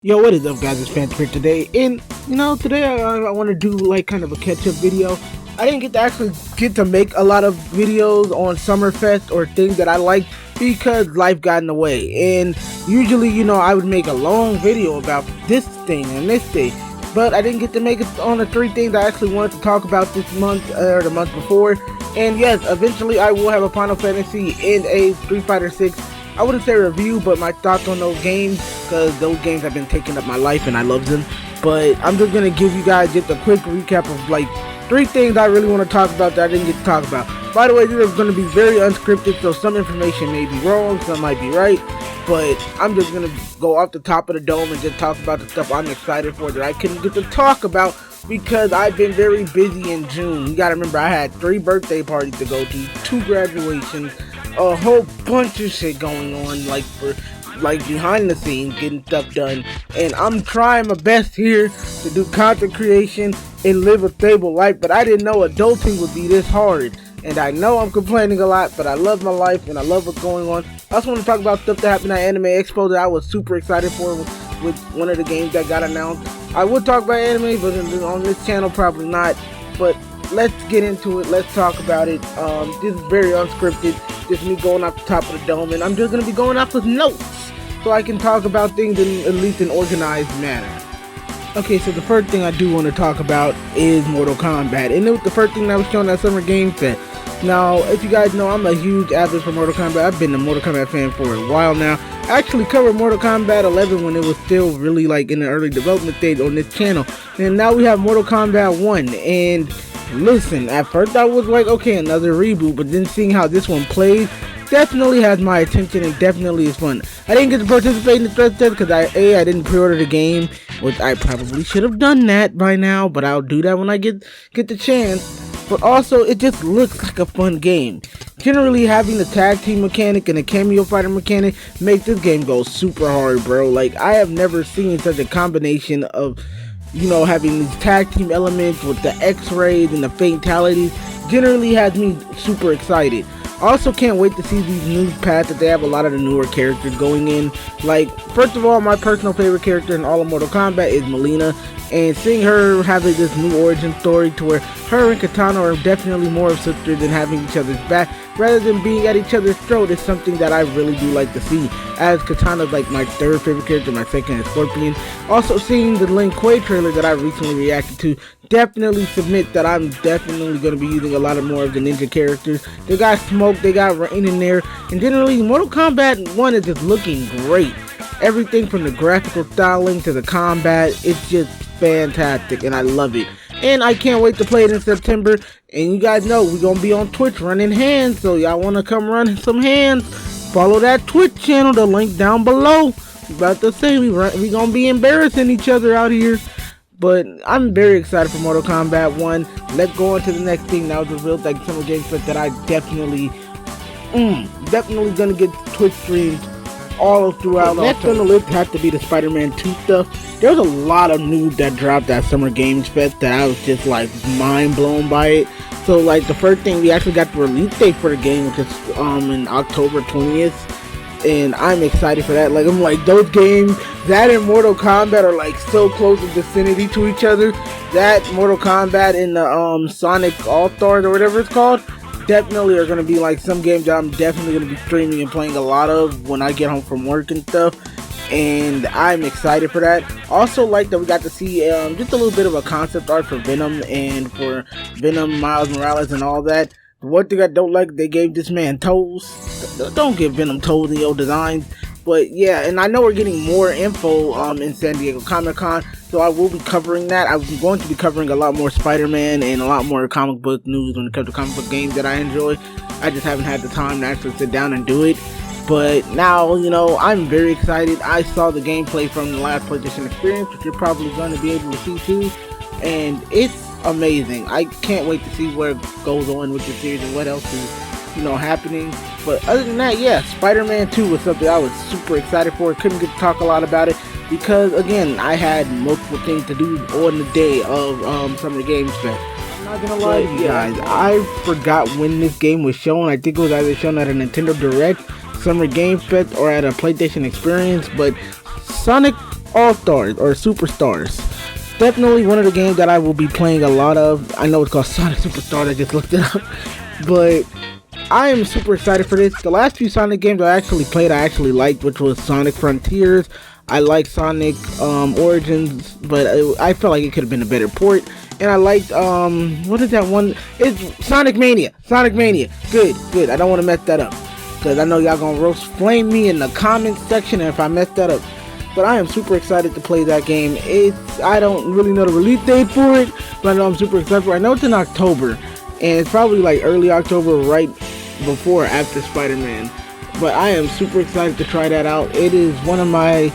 Yo, what is up, guys? It's Phantom here today, and today I want to do like kind of a catch-up video. I didn't get to actually get to make a lot of videos on Summerfest or things that I like because life got in the way. And usually, I would make a long video about this thing and this thing, but I didn't get to make it on the three things I actually wanted to talk about this month or the month before. And yes, eventually I will have a Final Fantasy and a Street Fighter 6. I wouldn't say review, but my thoughts on those games, because those games have been taking up my life and I love them. But I'm just going to give you guys just a quick recap of like three things I really want to talk about that I didn't get to talk about. By the way, these are going to be very unscripted, so some information may be wrong, some might be right. But I'm just going to go off the top of the dome and just talk about the stuff I'm excited for that I couldn't get to talk about because I've been very busy in June. You gotta remember, I had 3 birthday parties to go to, 2 graduations, a whole bunch of shit going on, like behind the scenes, getting stuff done. And I'm trying my best here to do content creation and live a stable life, but I didn't know adulting would be this hard. And I know I'm complaining a lot, but I love my life and I love what's going on. I also want to talk about stuff that happened at Anime Expo that I was super excited for with one of the games that got announced. I would talk about anime, but on this channel probably not. But let's get into it. Let's talk about it. This is very unscripted. This is me going off the top of the dome, and I'm just going to be going off with notes so I can talk about things in at least an organized manner. Okay, so the first thing I do want to talk about is Mortal Kombat, and it was the first thing that was shown at Summer Game Fest. Now, if you guys know, I'm a huge advocate for Mortal Kombat. I've been a Mortal Kombat fan for a while now. I actually covered Mortal Kombat 11 when it was still really like in the early development stage on this channel, and now we have Mortal Kombat 1, and listen, at first I was like, okay, another reboot, but then seeing how this one plays definitely has my attention and definitely is fun. I didn't get to participate in the stress test because I didn't pre-order the game, which I probably should have done that by now, but I'll do that when I get the chance. But also, it just looks like a fun game. Generally, having the tag team mechanic and the cameo fighter mechanic makes this game go super hard, bro. Like, I have never seen such a combination of having these tag team elements with the X-rays and the fatalities. Generally has me super excited. Also can't wait to see these new paths that they have a lot of the newer characters going in. Like, first of all, my personal favorite character in all of Mortal Kombat is Melina, and seeing her having this new origin story to where her and Katana are definitely more of sisters than having each other's back rather than being at each other's throat is something that I really do like to see, as Katana's like my third favorite character, my second is Scorpion. Also seeing the Lin Kuei trailer that I recently reacted to definitely submit that I'm definitely going to be using a lot of more of the ninja characters. They got Smoke, they got Rain in there, and generally Mortal Kombat 1 is just looking great. Everything from the graphical styling to the combat, it's just fantastic and I love it. And I can't wait to play it in September. And you guys know we're gonna be on Twitch running hands, so y'all wanna come run some hands, follow that Twitch channel, the link down below. About to say we gonna be embarrassing each other out here. But I'm very excited for Mortal Kombat 1. Let's go on to the next thing. That was revealed like Summer Game Fest that I definitely gonna get Twitch streams all throughout. Next on the list has to be the Spider-Man 2 stuff. There's a lot of news that dropped at Summer Games Fest that I was just like mind blown by it. So like the first thing, we actually got the release date for the game, which is in October 20th. And I'm excited for that. Like, I'm like, those games, that and Mortal Kombat are like so close in vicinity to each other. That Mortal Kombat and the Sonic All-Stars or whatever it's called definitely are going to be like some games that I'm definitely going to be streaming and playing a lot of when I get home from work and stuff. And I'm excited for that. Also like that we got to see just a little bit of a concept art for Venom and for Venom, Miles Morales and all that. The one thing I don't like, they gave this man toes. Don't give Venom toes in your designs. But yeah, and I know we're getting more info in San Diego Comic-Con, so I will be covering that. I'm going to be covering a lot more Spider-Man and a lot more comic book news when it comes to comic book games that I enjoy. I just haven't had the time to actually sit down and do it. But now, I'm very excited. I saw the gameplay from the last PlayStation experience, which you're probably going to be able to see too. And it's amazing. I can't wait to see where it goes on with the series and what else is, happening. But other than that, yeah, Spider-Man 2 was something I was super excited for. Couldn't get to talk a lot about it because, again, I had multiple things to do on the day of Summer Games Fest. I'm not gonna lie to you guys, I forgot when this game was shown. I think it was either shown at a Nintendo Direct, Summer Game Fest, or at a PlayStation Experience. But Sonic All-Stars or Superstars. Definitely one of the games that I will be playing a lot of. I know it's called Sonic Superstars, I just looked it up. But I am super excited for this. The last few Sonic games I actually played, I actually liked, which was Sonic Frontiers. I like Sonic Origins, but I felt like it could have been a better port. And I liked, what is that one? It's Sonic Mania. Sonic Mania. Good, good. I don't want to mess that up, because I know y'all gonna roast flame me in the comments section if I mess that up. But I am super excited to play that game. I don't really know the release date for it, but I know I'm super excited for it. I know it's in October, and it's probably like early October, right before or after Spider-Man. But I am super excited to try that out. It is one of my,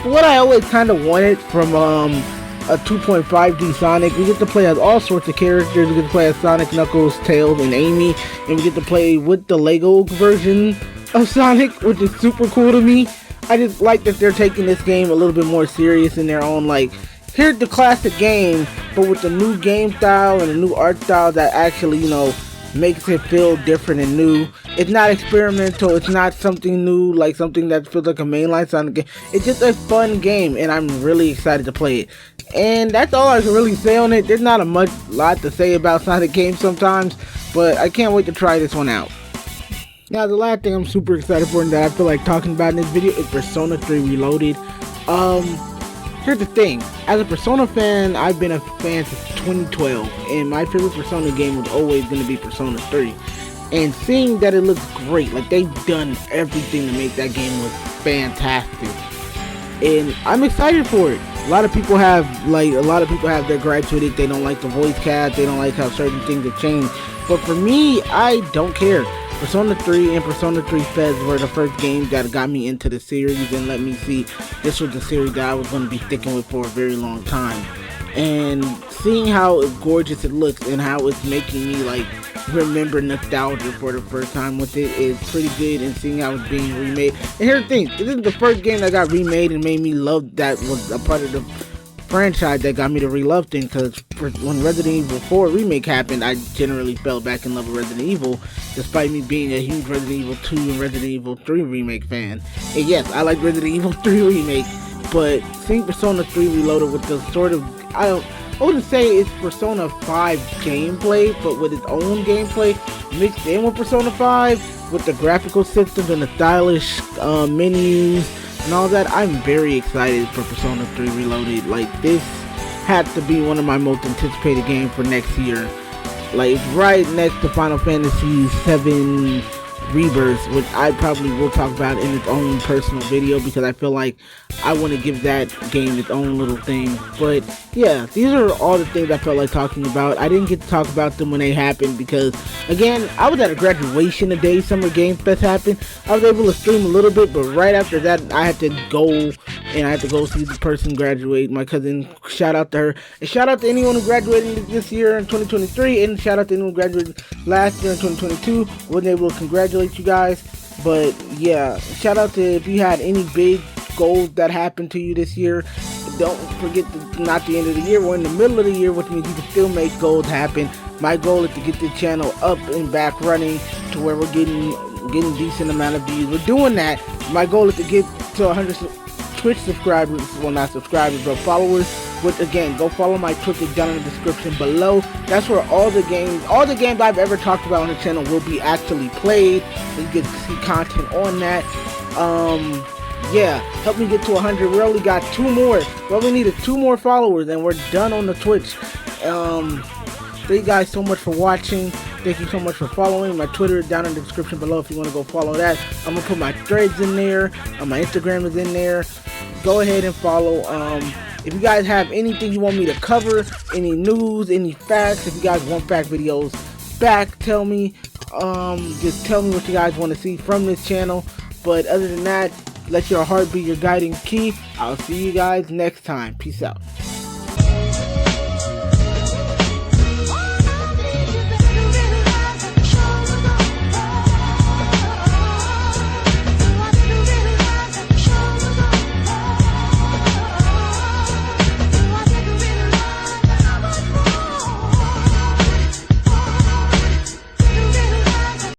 what I always kind of wanted from a 2.5D Sonic. We get to play as all sorts of characters. We get to play as Sonic, Knuckles, Tails, and Amy, and we get to play with the Lego version of Sonic, which is super cool to me. I just like that they're taking this game a little bit more serious in their own, like, here's the classic game, but with the new game style and the new art style that actually, you know, makes it feel different and new. It's not experimental, it's not something new, like something that feels like a mainline Sonic game. It's just a fun game, and I'm really excited to play it. And that's all I can really say on it. There's not a lot to say about Sonic games sometimes, but I can't wait to try this one out. Now, the last thing I'm super excited for and that I feel like talking about in this video is Persona 3 Reloaded. Here's the thing. As a Persona fan, I've been a fan since 2012, and my favorite Persona game was always going to be Persona 3. And seeing that it looks great, like they've done everything to make that game look fantastic, and I'm excited for it. A lot of people have their gripes with it. They don't like the voice cast. They don't like how certain things have changed. But for me, I don't care. Persona 3 and Persona 3 Fez were the first games that got me into the series and let me see this was the series that I was going to be sticking with for a very long time. And seeing how gorgeous it looks and how it's making me like remember nostalgia for the first time with it is pretty good, and seeing how it's being remade. And here's the thing, this is the first game that got remade and made me love, that was a part of the franchise that got me to re-love things, because when Resident Evil 4 remake happened, I generally fell back in love with Resident Evil, despite me being a huge Resident Evil 2 and Resident Evil 3 remake fan. And yes, I like Resident Evil 3 remake, but seeing Persona 3 Reloaded with the sort of, I wouldn't say it's Persona 5 gameplay, but with its own gameplay mixed in with Persona 5, with the graphical systems and the stylish menus and all that, I'm very excited for Persona 3 Reloaded. Like, this had to be one of my most anticipated games for next year. Like, it's right next to Final Fantasy VII Rebirth, which I probably will talk about in its own personal video, because I feel like I want to give that game its own little thing. But yeah, these are all the things I felt like talking about. I didn't get to talk about them when they happened because, again, I was at a graduation the day Summer Game Fest happened. I was able to stream a little bit, but right after that I had to go, and I had to go see the person graduate, my cousin. Shout out to her, and shout out to anyone who graduated this year in 2023, and shout out to anyone who graduated last year in 2022. Wasn't able to congratulate you guys, but yeah, shout out to if you had any big goals that happened to you this year. Don't forget to, not the end of the year, we're in the middle of the year, which means you can still make goals happen. My goal is to get the channel up and back running to where we're getting decent amount of views. We're doing that. My goal is to get to 100 Twitch subscribers, well, not subscribers, but followers, which, again, go follow my Twitter down in the description below. That's where all the games I've ever talked about on the channel will be actually played, so you can see content on that. Yeah, help me get to 100. We only got 2 more. We only needed 2 more followers, and we're done on the Twitch. Thank you guys so much for watching. Thank you so much for following. My Twitter is down in the description below if you want to go follow that. I'm going to put my threads in there. My Instagram is in there. Go ahead and follow. If you guys have anything you want me to cover, any news, any facts, if you guys want fact videos back, tell me. Just tell me what you guys want to see from this channel. But other than that, let your heart be your guiding key. I'll see you guys next time. Peace out.